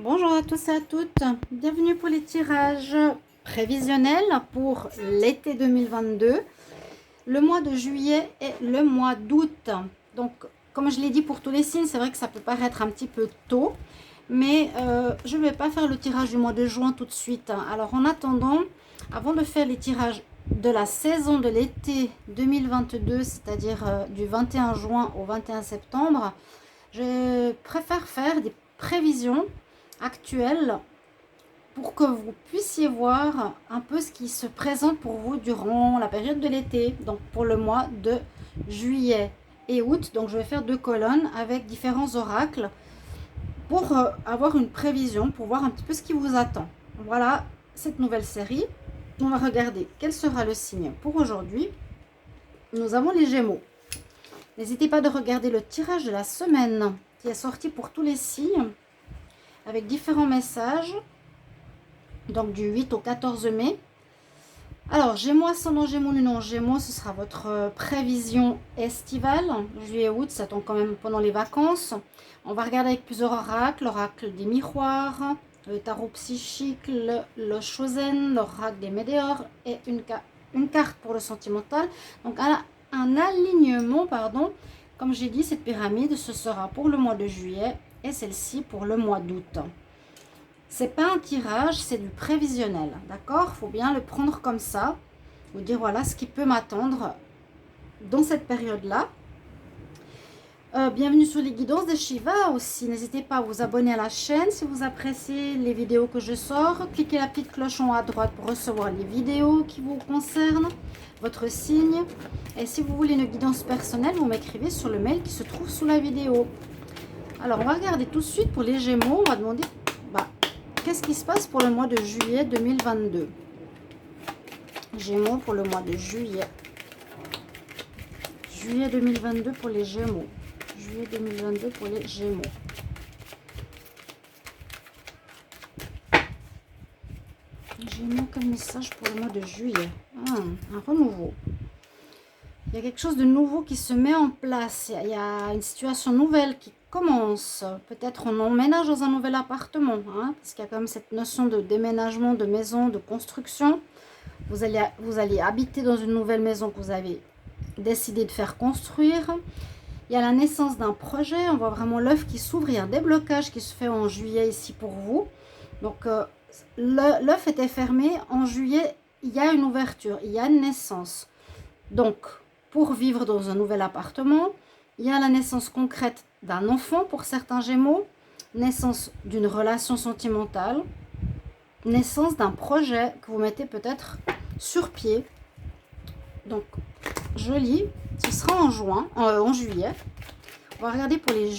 Bonjour à tous et à toutes, bienvenue pour les tirages prévisionnels pour l'été 2022, le mois de juillet et le mois d'août. Donc, comme je l'ai dit pour tous les signes, c'est vrai que ça peut paraître un petit peu tôt, mais je ne vais pas faire le tirage du mois de juin tout de suite. Alors, en attendant, avant de faire les tirages de la saison de l'été 2022, c'est-à-dire du 21 juin au 21 septembre, je préfère faire des prévisions actuelles pour que vous puissiez voir un peu ce qui se présente pour vous durant la période de l'été, donc pour le mois de juillet et août. Donc je vais faire 2 colonnes avec différents oracles pour avoir une prévision, pour voir un petit peu ce qui vous attend. Voilà cette nouvelle série. On va regarder quel sera le signe pour aujourd'hui. Nous avons les Gémeaux. N'hésitez pas de regarder le tirage de la semaine qui est sorti pour tous les signes avec différents messages, donc du 8 au 14 mai. Alors, Gémeaux, ascendant Gémeaux, lune en Gémeaux, ce sera votre prévision estivale. Juillet, août, ça tombe quand même pendant les vacances. On va regarder avec plusieurs oracles, l'oracle des miroirs, le tarot psychique, le Chosen, l'oracle des météores et une carte pour le sentimental. Donc, un alignement, pardon. Comme j'ai dit, cette pyramide, ce sera pour le mois de juillet et celle-ci pour le mois d'août. C'est pas un tirage, c'est du prévisionnel, d'accord? Il faut bien le prendre comme ça, vous dire voilà ce qui peut m'attendre dans cette période-là. Bienvenue sur les guidances de Shiva aussi. N'hésitez pas à vous abonner à la chaîne si vous appréciez les vidéos que je sors. Cliquez la petite cloche en haut à droite pour recevoir les vidéos qui vous concernent, votre signe. Et si vous voulez une guidance personnelle, vous m'écrivez sur le mail qui se trouve sous la vidéo. Alors, on va regarder tout de suite pour les Gémeaux. On va demander qu'est-ce qui se passe pour le mois de juillet 2022. Gémeaux pour le mois de juillet. Juillet 2022 pour les Gémeaux. Juillet 2022 pour les Gémeaux. Gémeaux, quel message pour le mois de juillet? Un renouveau. Il y a quelque chose de nouveau qui se met en place. Il y a une situation nouvelle qui commence. Peut-être on emménage dans un nouvel appartement. Parce qu'il y a quand même cette notion de déménagement, de maison, de construction. Vous allez habiter dans une nouvelle maison que vous avez décidé de faire construire. Il y a la naissance d'un projet. On voit vraiment l'œuf qui s'ouvre. Il y a un déblocage qui se fait en juillet ici pour vous. Donc, l'œuf était fermé. En juillet, il y a une ouverture. Il y a une naissance. Donc, pour vivre dans un nouvel appartement, il y a la naissance concrète d'un enfant pour certains Gémeaux, naissance d'une relation sentimentale, naissance d'un projet que vous mettez peut-être sur pied. Donc, je lis, ce sera en juillet. On va regarder pour les...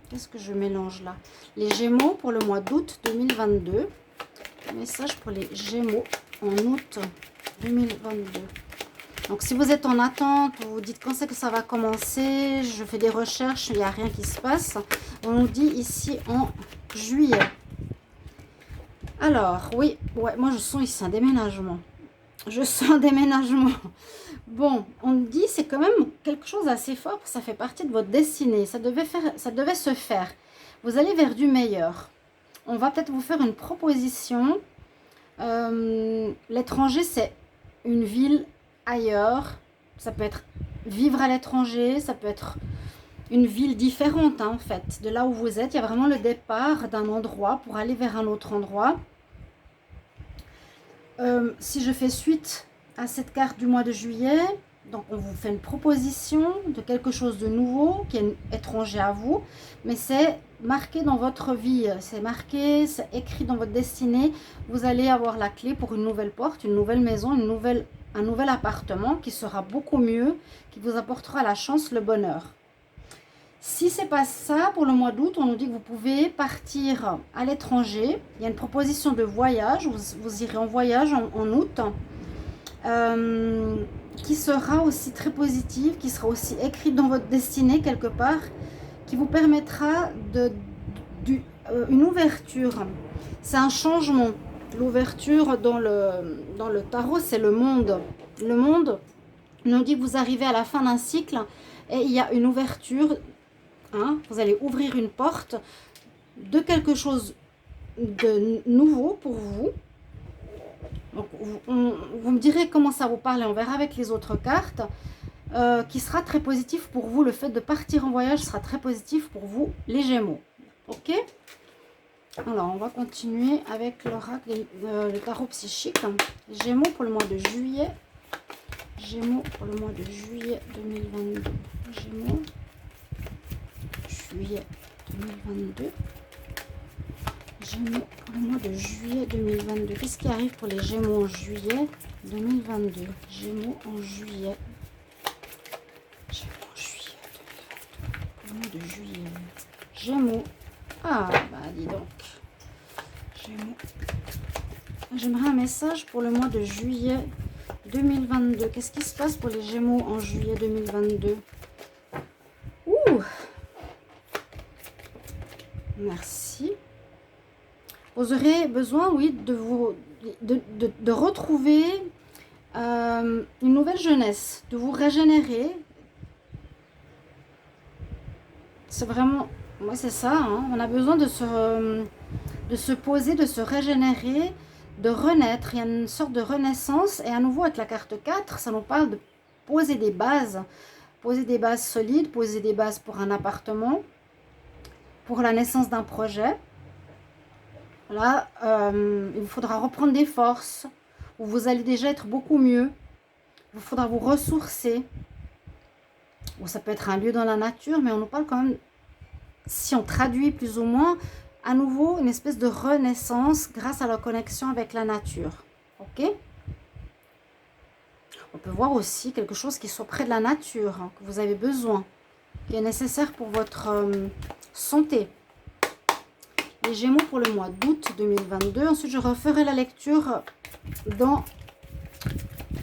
qu'est-ce que je mélange là? Les Gémeaux pour le mois d'août 2022. Message pour les Gémeaux en août 2022. Donc, si vous êtes en attente, vous vous dites quand c'est que ça va commencer, je fais des recherches, il n'y a rien qui se passe. On nous dit ici en juillet. Alors, oui, ouais, moi je sens ici un déménagement. Je sens un déménagement. Bon, on dit c'est quand même quelque chose d'assez fort, ça fait partie de votre destinée. Ça devait se faire. Vous allez vers du meilleur. On va peut-être vous faire une proposition. L'étranger, c'est une ville ailleurs, ça peut être vivre à l'étranger, ça peut être une ville différente en fait, de là où vous êtes. Il y a vraiment le départ d'un endroit pour aller vers un autre endroit. Si je fais suite à cette carte du mois de juillet, donc on vous fait une proposition de quelque chose de nouveau qui est étranger à vous, mais c'est marqué dans votre vie, c'est marqué, c'est écrit dans votre destinée. Vous allez avoir la clé pour une nouvelle porte, une nouvelle maison, un nouvel appartement qui sera beaucoup mieux, qui vous apportera la chance, le bonheur. Si c'est pas ça, pour le mois d'août, on nous dit que vous pouvez partir à l'étranger. Il y a une proposition de voyage, vous irez en voyage en août, qui sera aussi très positive, qui sera aussi écrite dans votre destinée quelque part, qui vous permettra une ouverture. C'est un changement. L'ouverture dans le tarot, c'est le monde. Le monde nous dit que vous arrivez à la fin d'un cycle et il y a une ouverture. Vous allez ouvrir une porte de quelque chose de nouveau pour vous. Donc, vous me direz comment ça vous parle et on verra avec les autres cartes. Qui sera très positif pour vous. Le fait de partir en voyage sera très positif pour vous, les Gémeaux. Ok? Alors, on va continuer avec l'oracle, le tarot psychique. Gémeaux pour le mois de juillet. Gémeaux pour le mois de juillet 2022. Gémeaux, juillet 2022. Gémeaux pour le mois de juillet 2022. Qu'est-ce qui arrive pour les Gémeaux en juillet 2022? Gémeaux en juillet. Gémeaux en juillet 2022. Pour le mois de juillet. Gémeaux. Ah, bah dis donc. Gémeaux. J'aimerais un message pour le mois de juillet 2022. Qu'est-ce qui se passe pour les Gémeaux en juillet 2022? Ouh. Merci. Vous aurez besoin, oui, de retrouver une nouvelle jeunesse, de vous régénérer. C'est vraiment, moi c'est ça, hein. On a besoin de se poser, de se régénérer, de renaître. Il y a une sorte de renaissance. Et à nouveau avec la carte 4, ça nous parle de poser des bases solides, poser des bases pour un appartement, pour la naissance d'un projet. Là, il vous faudra reprendre des forces, où vous allez déjà être beaucoup mieux. Il vous faudra vous ressourcer. Ou ça peut être un lieu dans la nature, mais on nous parle quand même, si on traduit plus ou moins, à nouveau une espèce de renaissance grâce à la connexion avec la nature. Ok? On peut voir aussi quelque chose qui soit près de la nature, hein, que vous avez besoin, qui est nécessaire pour votre santé. Les Gémeaux pour le mois d'août 2022. Ensuite, je referai la lecture dans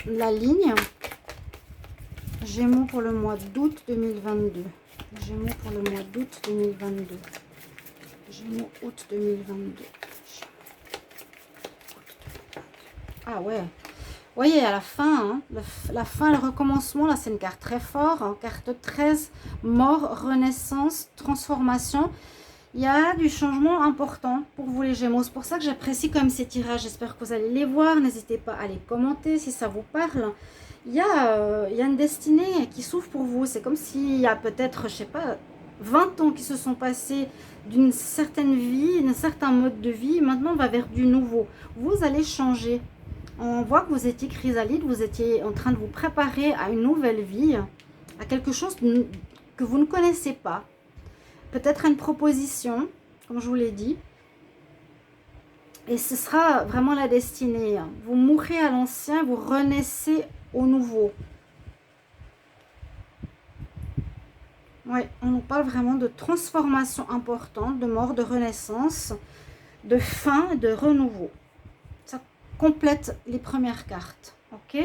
la ligne. Gémeaux pour le mois d'août 2022. Gémeaux pour le mois d'août 2022. Gémeaux août 2022. Ah ouais. Vous voyez, à la fin, hein, la fin, le recommencement, là, c'est une carte très forte. Hein, carte 13, mort, renaissance, transformation. Il y a du changement important pour vous les Gémeaux. C'est pour ça que j'apprécie quand même ces tirages. J'espère que vous allez les voir. N'hésitez pas à les commenter si ça vous parle. Il y a une destinée qui s'ouvre pour vous. C'est comme s'il y a peut-être, je sais pas, 20 ans qui se sont passés d'une certaine vie, d'un certain mode de vie. Maintenant, on va vers du nouveau. Vous allez changer. On voit que vous étiez chrysalide. Vous étiez en train de vous préparer à une nouvelle vie, à quelque chose que vous ne connaissez pas. Peut-être une proposition, comme je vous l'ai dit. Et ce sera vraiment la destinée. Vous mourrez à l'ancien, vous renaissez au nouveau. Oui, on nous parle vraiment de transformation importante, de mort, de renaissance, de fin, de renouveau. Ça complète les premières cartes. Ok,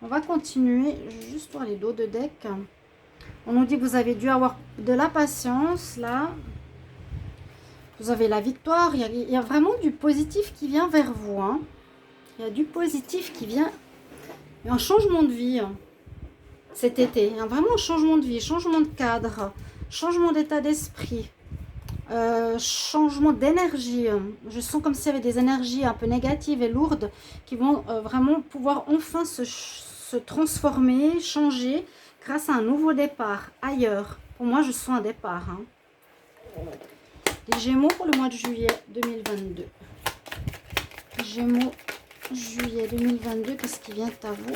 on va continuer. Je vais juste voir les dos de deck. On nous dit que vous avez dû avoir de la patience, là. Vous avez la victoire. Il y a vraiment du positif qui vient vers vous. Hein. Il y a du positif qui vient. Il y a un changement de vie hein, cet été. Il y a vraiment un changement de vie, changement de cadre, changement d'état d'esprit, changement d'énergie. Je sens comme s'il y avait des énergies un peu négatives et lourdes qui vont vraiment pouvoir enfin se transformer, changer, grâce à un nouveau départ ailleurs. Pour moi, je sens un départ. Hein. Les Gémeaux pour le mois de juillet 2022. Gémeaux, juillet 2022. Qu'est-ce qui vient à vous?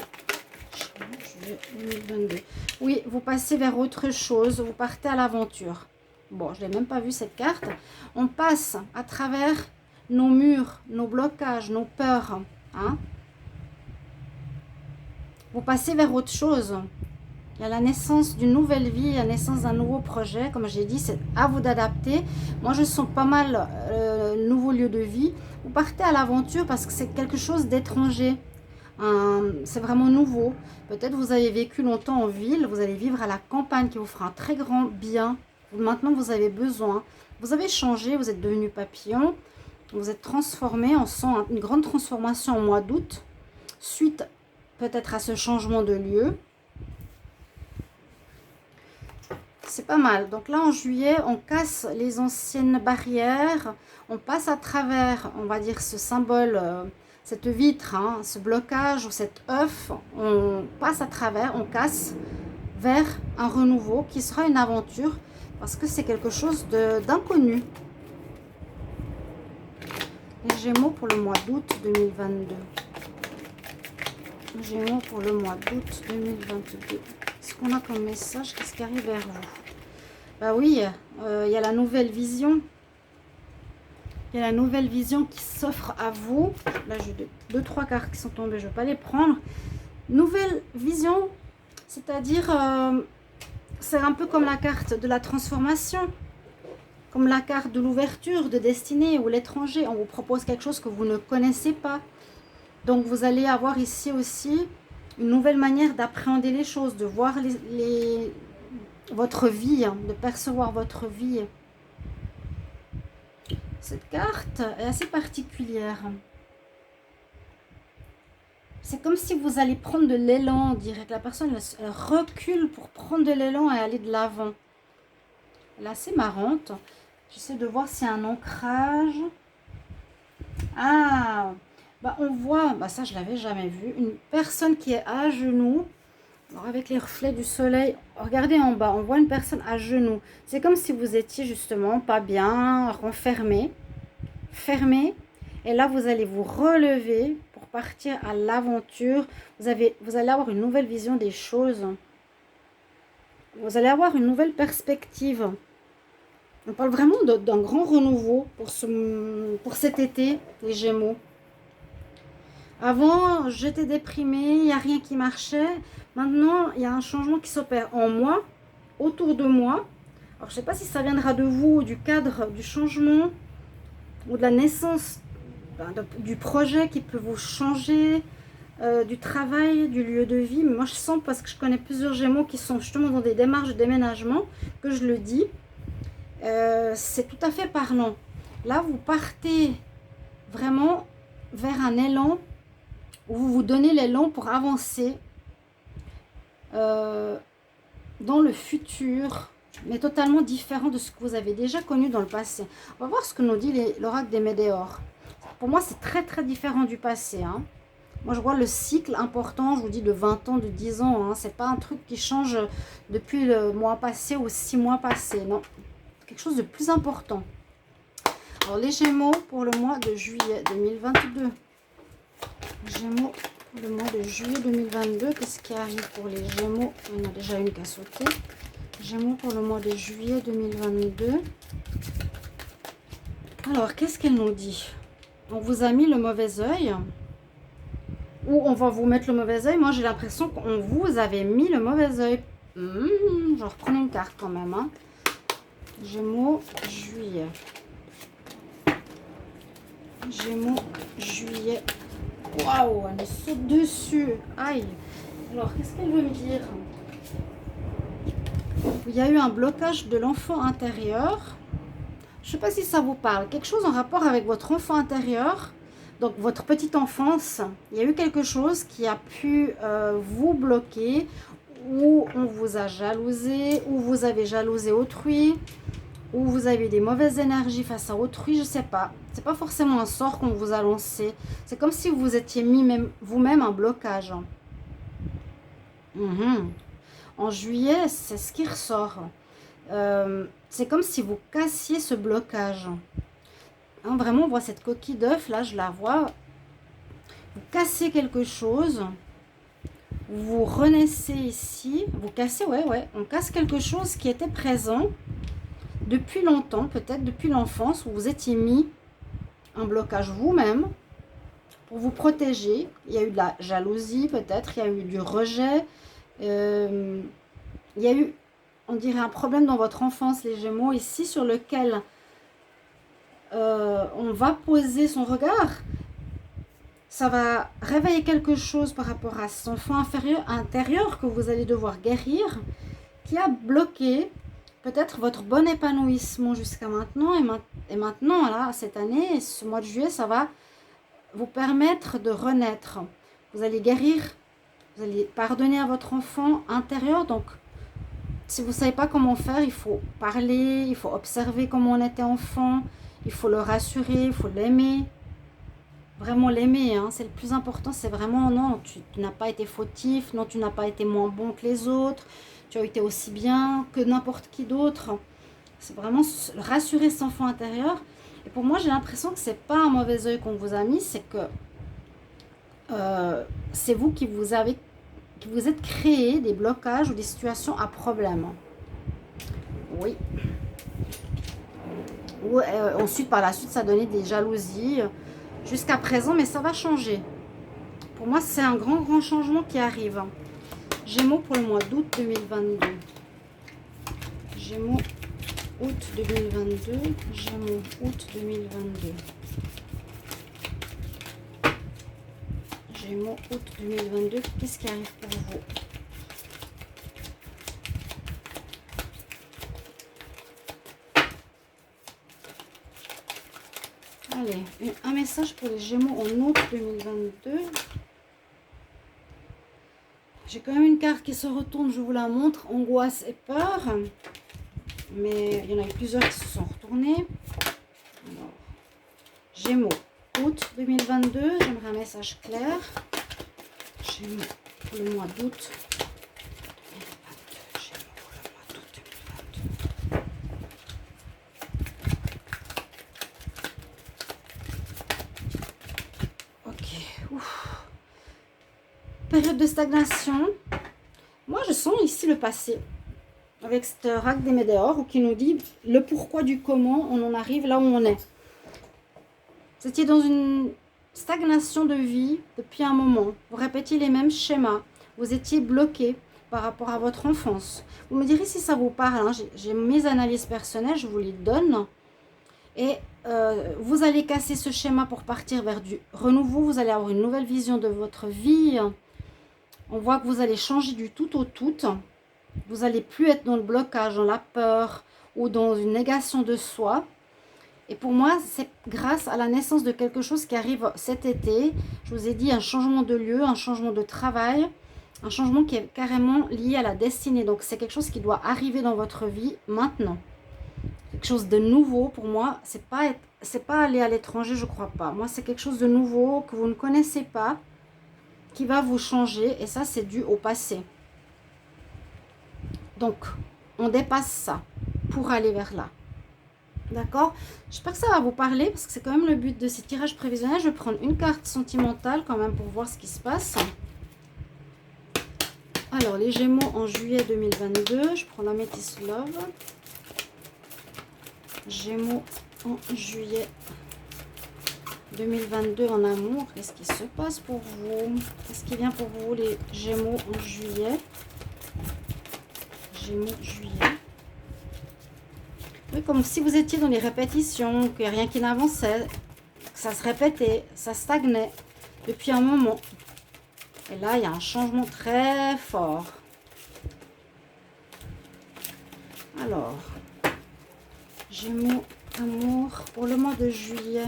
Gémeaux, juillet 2022. Oui, vous passez vers autre chose. Vous partez à l'aventure. Bon, je n'ai même pas vu cette carte. On passe à travers nos murs, nos blocages, nos peurs. Hein. Vous passez vers autre chose. Il y a la naissance d'une nouvelle vie, la naissance d'un nouveau projet. Comme j'ai dit, c'est à vous d'adapter. Moi, je sens pas mal nouveau lieu de vie. Vous partez à l'aventure parce que c'est quelque chose d'étranger. C'est vraiment nouveau. Peut-être vous avez vécu longtemps en ville. Vous allez vivre à la campagne qui vous fera un très grand bien. Maintenant, vous avez besoin. Vous avez changé. Vous êtes devenu papillon. Vous êtes transformé. On sent une grande transformation au mois d'août. Suite peut-être à ce changement de lieu. C'est pas mal. Donc là, en juillet, on casse les anciennes barrières. On passe à travers, on va dire, ce symbole, cette vitre, hein, ce blocage ou cet œuf. On passe à travers, on casse vers un renouveau qui sera une aventure parce que c'est quelque chose d'inconnu. Les Gémeaux pour le mois d'août 2022. Les Gémeaux pour le mois d'août 2022. Qu'est-ce qu'on a comme message? Qu'est-ce qui arrive vers vous? Bah oui, il y a la nouvelle vision. Il y a la nouvelle vision qui s'offre à vous. Là, j'ai deux, trois cartes qui sont tombées. Je ne vais pas les prendre. Nouvelle vision, c'est-à-dire, c'est un peu comme la carte de la transformation. Comme la carte de l'ouverture, de destinée ou l'étranger. On vous propose quelque chose que vous ne connaissez pas. Donc, vous allez avoir ici aussi une nouvelle manière d'appréhender les choses, de voir votre vie, de percevoir votre vie. Cette carte est assez particulière. C'est comme si vous allez prendre de l'élan, on dirait que la personne elle recule pour prendre de l'élan et aller de l'avant. Elle est assez marrante. J'essaie de voir s'il y a un ancrage. Ah, bah on voit, bah ça je l'avais jamais vu, une personne qui est à genoux. Alors avec les reflets du soleil, regardez en bas, on voit une personne à genoux. C'est comme si vous étiez justement pas bien, renfermé, fermé. Et là, vous allez vous relever pour partir à l'aventure. Vous allez avoir une nouvelle vision des choses. Vous allez avoir une nouvelle perspective. On parle vraiment d'un grand renouveau pour cet été, les Gémeaux. Avant, j'étais déprimée, il n'y a rien qui marchait. Maintenant, il y a un changement qui s'opère en moi, autour de moi. Alors, je ne sais pas si ça viendra de vous, du cadre du changement, ou de la naissance du projet qui peut vous changer, du travail, du lieu de vie. Mais moi, je sens, parce que je connais plusieurs Gémeaux qui sont justement dans des démarches de déménagement, que je le dis. C'est tout à fait parlant. Là, vous partez vraiment vers un élan où vous vous donnez l'élan pour avancer dans le futur, mais totalement différent de ce que vous avez déjà connu dans le passé. On va voir ce que nous dit l'oracle des Médéors. Pour moi, c'est très très différent du passé. Hein. Moi, je vois le cycle important, je vous dis de 20 ans, de 10 ans. Hein. Ce n'est pas un truc qui change depuis le mois passé ou 6 mois passés. Non, quelque chose de plus important. Alors, les Gémeaux pour le mois de juillet 2022. Gémeaux pour le mois de juillet 2022. Qu'est-ce qui arrive pour les Gémeaux? Il y en a déjà une qui a sauté. Gémeaux pour le mois de juillet 2022. Alors, qu'est-ce qu'elle nous dit? On vous a mis le mauvais œil. Ou on va vous mettre le mauvais œil. Moi, j'ai l'impression qu'on vous avait mis le mauvais œil. Je reprends une carte quand même. Hein. Gémeaux, juillet. Gémeaux, juillet. Waouh, elle me saute dessus. Aïe. Alors, qu'est-ce qu'elle veut me dire? Il y a eu un blocage de l'enfant intérieur. Je ne sais pas si ça vous parle. Quelque chose en rapport avec votre enfant intérieur. Donc, votre petite enfance. Il y a eu quelque chose qui a pu vous bloquer. Ou on vous a jalousé. Ou vous avez jalousé autrui. Ou vous avez des mauvaises énergies face à autrui. Je ne sais pas. Ce n'est pas forcément un sort qu'on vous a lancé. C'est comme si vous étiez mis vous-même un blocage. En juillet, c'est ce qui ressort. C'est comme si vous cassiez ce blocage. Hein, vraiment, on voit cette coquille d'œuf, là, je la vois. Vous cassez quelque chose. Vous renaissez ici. Vous cassez, ouais. On casse quelque chose qui était présent depuis longtemps, peut-être depuis l'enfance, où vous étiez mis un blocage vous-même pour vous protéger. Il y a eu de la jalousie, peut-être. Il y a eu du rejet. Il y a eu, on dirait, un problème dans votre enfance, les Gémeaux, ici, sur lequel on va poser son regard. Ça va réveiller quelque chose par rapport à cet enfant intérieur que vous allez devoir guérir, qui a bloqué peut-être votre bon épanouissement jusqu'à maintenant. Et maintenant, là, cette année, ce mois de juillet, ça va vous permettre de renaître. Vous allez guérir, vous allez pardonner à votre enfant intérieur. Donc, si vous ne savez pas comment faire, il faut parler, il faut observer comment on était enfant, il faut le rassurer, il faut l'aimer. Vraiment l'aimer, hein. C'est le plus important, c'est vraiment non, tu n'as pas été fautif, non, tu n'as pas été moins bon que les autres, tu as été aussi bien que n'importe qui d'autre. C'est vraiment rassurer cet enfant intérieur. Et pour moi, j'ai l'impression que c'est pas un mauvais œil qu'on vous a mis, c'est que c'est vous qui vous êtes créé des blocages ou des situations à problème. Oui. Ou ensuite, par la suite, ça donnait des jalousies jusqu'à présent, mais ça va changer. Pour moi, c'est un grand, grand changement qui arrive. Gémeaux pour le mois d'août 2022. Gémeaux, août 2022. Gémeaux, août 2022. Gémeaux, août 2022. Qu'est-ce qui arrive pour vous? Allez, un message pour les Gémeaux en août 2022. J'ai quand même une carte qui se retourne, je vous la montre. Angoisse et peur. Mais il y en a eu plusieurs qui se sont retournés. Alors, Gémeaux, août 2022. J'aimerais un message clair. Gémeaux pour le mois d'août 2022. Gémeaux pour le mois d'août 2022. Ok. Ouf. Période de stagnation. Moi, je sens ici le passé. Avec cette Raque des Météores qui nous dit le pourquoi du comment on en arrive là où on est. Vous étiez dans une stagnation de vie depuis un moment. Vous répétiez les mêmes schémas. Vous étiez bloqué par rapport à votre enfance. Vous me direz si ça vous parle. Hein. J'ai mes analyses personnelles, je vous les donne. Et vous allez casser ce schéma pour partir vers du renouveau. Vous allez avoir une nouvelle vision de votre vie. On voit que vous allez changer du tout au tout. Vous n'allez plus être dans le blocage, dans la peur ou dans une négation de soi. Et pour moi, c'est grâce à la naissance de quelque chose qui arrive cet été. Je vous ai dit un changement de lieu, un changement de travail, un changement qui est carrément lié à la destinée. Donc c'est quelque chose qui doit arriver dans votre vie maintenant. Quelque chose de nouveau pour moi, c'est pas aller à l'étranger, je crois pas. Moi, c'est quelque chose de nouveau que vous ne connaissez pas, qui va vous changer. Et ça, c'est dû au passé. Donc, on dépasse ça pour aller vers là. D'accord? J'espère que ça va vous parler parce que c'est quand même le but de ces tirages prévisionnels. Je vais prendre une carte sentimentale quand même pour voir ce qui se passe. Alors, les Gémeaux en juillet 2022. Je prends la Métis Love. Gémeaux en juillet 2022 en amour. Qu'est-ce qui se passe pour vous? Qu'est-ce qui vient pour vous, les Gémeaux en juillet? Gémeaux, juillet. Oui, comme si vous étiez dans les répétitions, qu'il n'y a rien qui n'avançait, que ça se répétait, ça stagnait depuis un moment. Et là, il y a un changement très fort. Alors, Gémeaux, amour, pour le mois de juillet.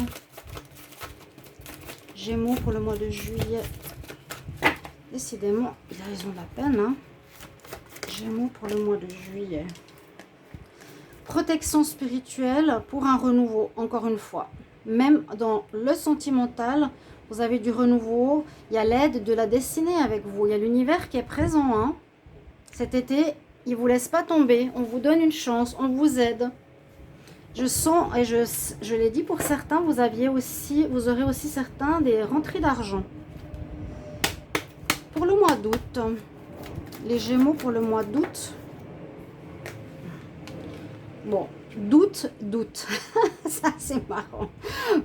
Gémeaux pour le mois de juillet. Décidément, ils ont de la peine, hein. Gémeaux pour le mois de juillet. Protection spirituelle pour un renouveau, encore une fois. Même dans le sentimental, vous avez du renouveau. Il y a l'aide de la destinée avec vous. Il y a l'univers qui est présent. Hein. Cet été, il ne vous laisse pas tomber. On vous donne une chance, on vous aide. Je sens, et je l'ai dit pour certains, vous aurez aussi certains des rentrées d'argent. Pour le mois d'août, les Gémeaux pour le mois d'août. Bon, doute. Ça, c'est marrant.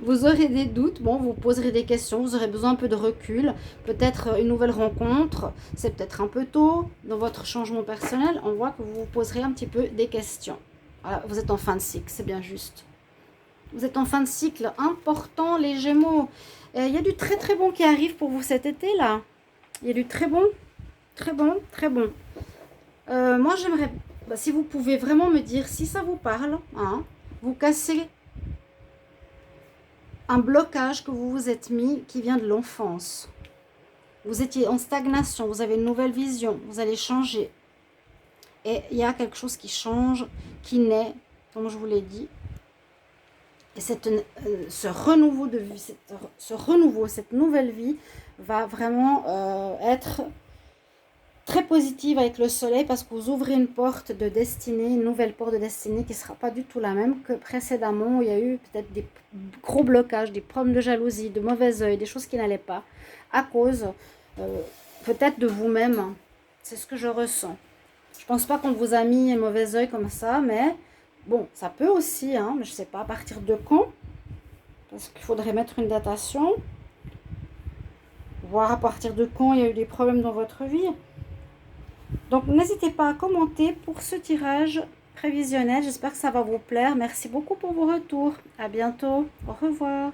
Vous aurez des doutes. Bon, vous poserez des questions. Vous aurez besoin un peu de recul. Peut-être une nouvelle rencontre. C'est peut-être un peu tôt dans votre changement personnel. On voit que vous vous poserez un petit peu des questions. Voilà, vous êtes en fin de cycle, c'est bien juste. Vous êtes en fin de cycle important, les Gémeaux. Il y a du très, très bon qui arrive pour vous cet été-là. Il y a du très bon. Moi, j'aimerais, si vous pouvez vraiment me dire si ça vous parle, hein, vous cassez un blocage que vous vous êtes mis qui vient de l'enfance. Vous étiez en stagnation, vous avez une nouvelle vision, vous allez changer. et il y a quelque chose qui change, qui naît, comme je vous l'ai dit. Et ce renouveau de vie, cette nouvelle vie va vraiment être très positive avec le soleil parce que vous ouvrez une porte de destinée, une nouvelle porte de destinée qui ne sera pas du tout la même que précédemment où il y a eu peut-être des gros blocages, des problèmes de jalousie, de mauvais œil, des choses qui n'allaient pas à cause peut-être de vous-même. C'est ce que je ressens. Je pense pas qu'on vous a mis un mauvais œil comme ça, mais bon, ça peut aussi, hein, mais je sais pas à partir de quand, parce qu'il faudrait mettre une datation, voir à partir de quand il y a eu des problèmes dans votre vie. Donc n'hésitez pas à commenter pour ce tirage prévisionnel. J'espère que ça va vous plaire. Merci beaucoup pour vos retours. À bientôt. Au revoir.